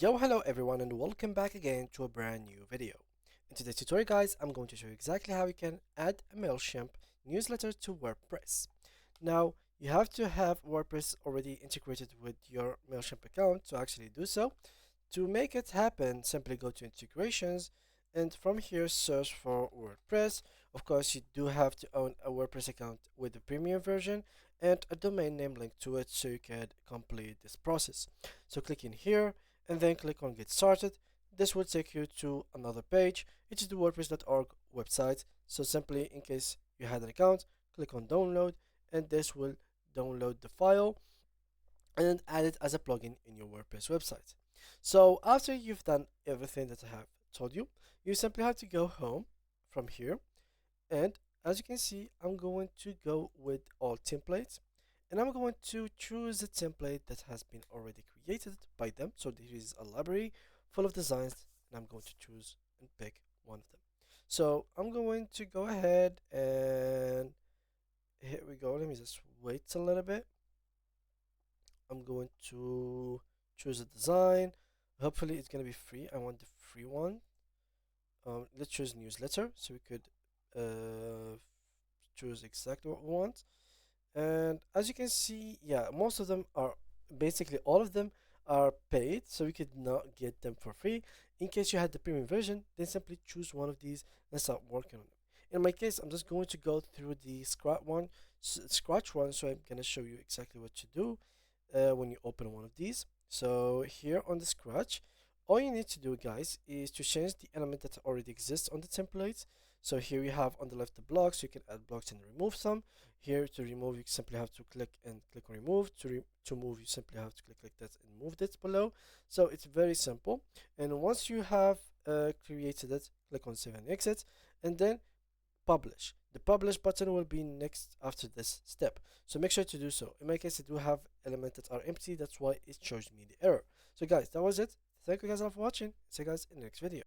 Yo, hello everyone and welcome back again to a brand new video. In today's tutorial guys, I'm going to show you exactly how you can add a Mailchimp newsletter to WordPress. Now, you have to have WordPress already integrated with your Mailchimp account to actually do so. To make it happen, simply go to integrations and from here search for WordPress. Of course, you do have to own a WordPress account with the premium version and a domain name linked to it so you can complete this process. So click in here and then click on get started. This will take you to another page. It is the WordPress.org website. So simply in case you had an account, click on download and this will download the file and add it as a plugin in your WordPress website. So after you've done everything that I have told you, you simply have to go home from here. And as you can see, I'm going to go with all templates and I'm going to choose a template that has been already created by them. So there is a library full of designs and I'm going to choose and pick one of them. So I'm going to go ahead and here we go. Let me just wait a little bit. I'm going to choose a design. Hopefully it's going to be free. I want the free one. Let's choose newsletter so we could choose exactly what we want. And as you can see, yeah, most of them are basically all of them are paid, so we could not get them for free. In case you had the premium version, then simply choose one of these and start working on them. In my case, I'm just going to go through the scratch one, so I'm gonna show you exactly what to do when you open one of these. So here on the scratch, all you need to do, guys, is to change the element that already exists on the template. So here you have on the left the blocks. You can add blocks and remove some. Here to remove, you simply have to click on remove. To move, you simply have to click like that and move this below. So it's very simple. And once you have created it, click on save and exit, and then publish. The publish button will be next after this step. So make sure to do so. In my case, I do have elements that are empty. That's why it shows me the error. So guys, that was it. Thank you guys all for watching. See you guys in the next video.